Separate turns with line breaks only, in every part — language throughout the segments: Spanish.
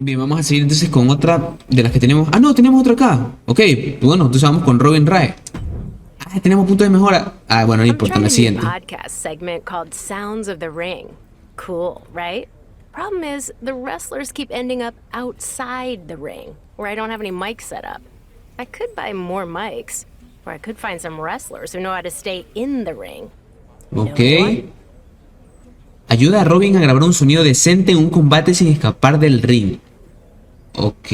Bien, vamos a seguir entonces con otra de las que tenemos. Ah, no, tenemos otra acá. Ok, bueno, entonces vamos con Robin Wright. Ah, tenemos punto de mejora. Ah, bueno, no importa, la siguiente.
Podcast segment called Sounds of the Ring. Cool, right? Problem is, the wrestlers keep ending up outside the ring, where I don't have any mics set up. I could buy more mics, or I could find some wrestlers who know how to stay in the ring.
Ok. Ayuda a Robin a grabar un sonido decente en un combate sin escapar del ring. Ok.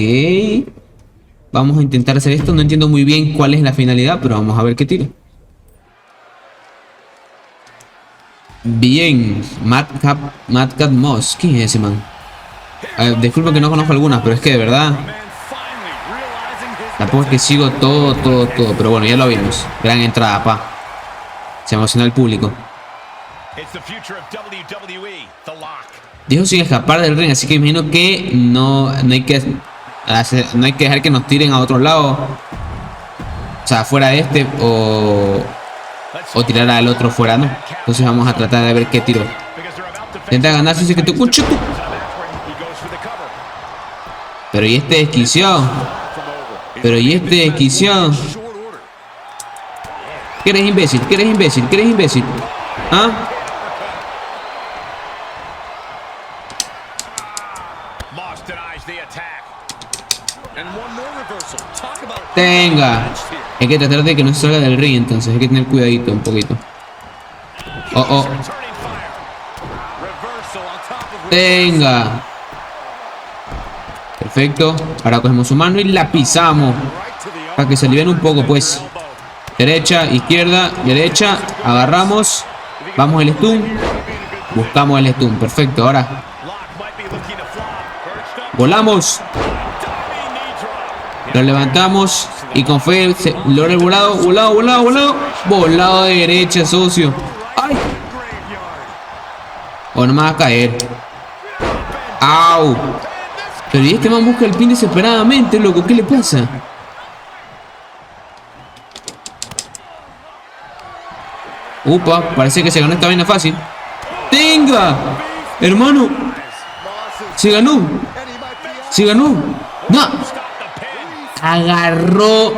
Vamos a intentar hacer esto. No entiendo muy bien cuál es la finalidad, pero vamos a ver qué tira. Bien. Madcap Moss. ¿Quién es ese man? Disculpen que no conozco algunas, pero es que de verdad tampoco es que sigo todo. Pero bueno, ya lo vimos. Gran entrada, pa. Se emociona el público. Dijo sin escapar del ring, así que imagino que no hay que dejar que nos tiren a otro lado. O sea, fuera de este o tirar al otro fuera, ¿no? Entonces vamos a tratar de ver qué tiro. Intenta ganar, si dice que te escucho tú. Pero y este desquició. ¿Qué eres imbécil? ¿Ah? Tenga. Hay que tratar de que no salga del ring, entonces hay que tener cuidadito un poquito. Oh. Tenga. Perfecto. Ahora cogemos su mano y la pisamos. Para que se aliviane un poco, pues. Derecha, izquierda, derecha. Agarramos. Vamos el stun. Buscamos el stun. Perfecto. Ahora. Volamos. Lo levantamos. Y con fe logra el volado. Volado de derecha, socio. ¡Ay! O no me va a caer. ¡Au! Pero y este man busca el pin desesperadamente, loco. ¿Qué le pasa? Upa, parece que se ganó esta vaina fácil. ¡Tenga! Hermano. Se ganó. ¡No! Agarró.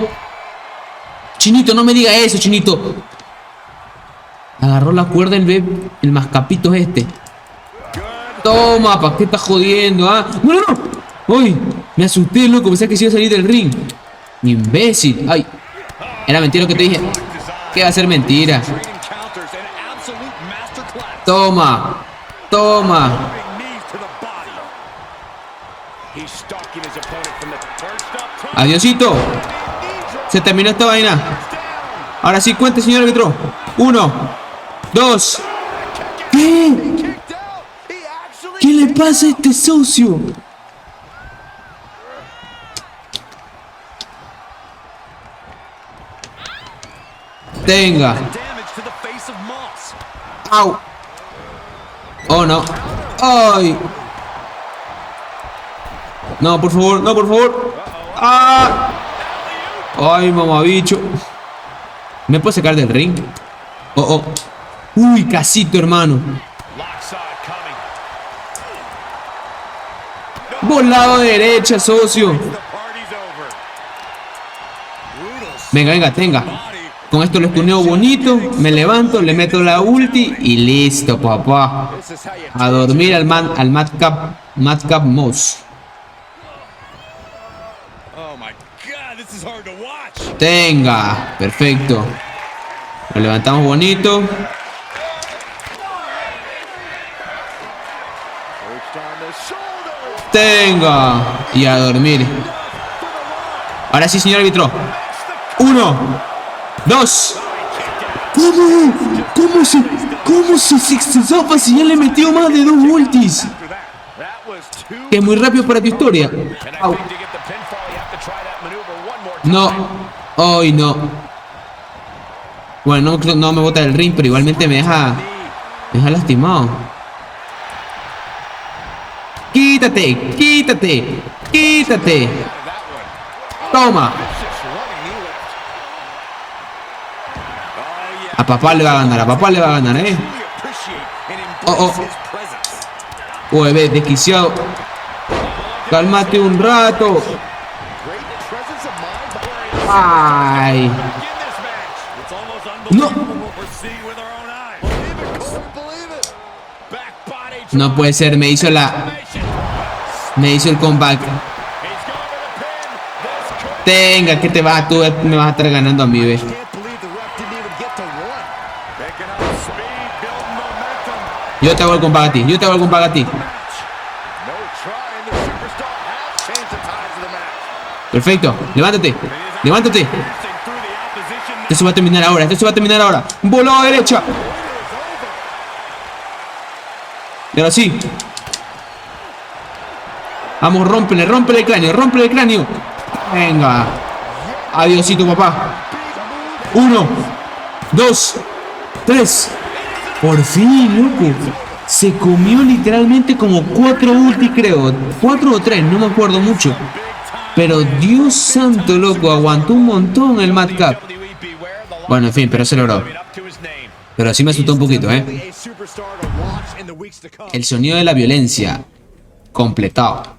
Chinito, no me diga eso, Chinito. Agarró la cuerda el mascapito este. Toma, ¿para qué estás jodiendo? ¿Ah? ¡No! ¡Uy! Me asusté, loco. Pensé que se iba a salir del ring. Imbécil. ¡Ay! Era mentira lo que te dije. ¿Qué va a ser mentira? Toma. Adiosito. Se terminó esta vaina. Ahora sí, cuente, señor árbitro. 1, 2. ¿Qué? ¿Qué le pasa a este socio? Tenga. Au. Oh, no. Ay. No, por favor. ¡Ah! ¡Ay, mamabicho! ¿Me puede sacar del ring? Oh. ¡Uy, casito, hermano! Volado de derecha, socio. Venga, tenga. Con esto lo estuneo bonito. Me levanto, le meto la ulti y listo, papá. A dormir al Madcap Moss. Tenga, perfecto. Lo levantamos bonito. Tenga. Y a dormir. Ahora sí, señor árbitro. 1, 2. ¿Cómo se zafa si ya le metió más de 2 ultis? Que es muy rápido para tu historia. Au. No. Ay, no. Bueno, no me bota del ring, pero igualmente me deja lastimado. Quítate. Toma. A papá le va a ganar, ¿eh? Oh. Uy, ve, desquiciado. Cálmate un rato. Ay. No. No puede ser, me hizo el comeback. Tenga, que te vas, tú me vas a estar ganando a mí, ve. Yo te hago el comeback a ti, yo te hago el comeback a ti. Perfecto, levántate, levántate. Esto se va a terminar ahora, esto se va a terminar ahora. Voló a derecha. Y ahora sí. Vamos, rómpele, rómpele el cráneo, rómpele el cráneo. Venga. Adiosito, papá. 1, 2, 3. Por fin, loco. Se comió literalmente como 4 ulti, creo. 4 o 3, no me acuerdo mucho. Pero Dios santo, loco, aguantó un montón el Madcap. Bueno, en fin, pero se logró. Pero sí me asustó un poquito, ¿eh? El sonido de la violencia. Completado.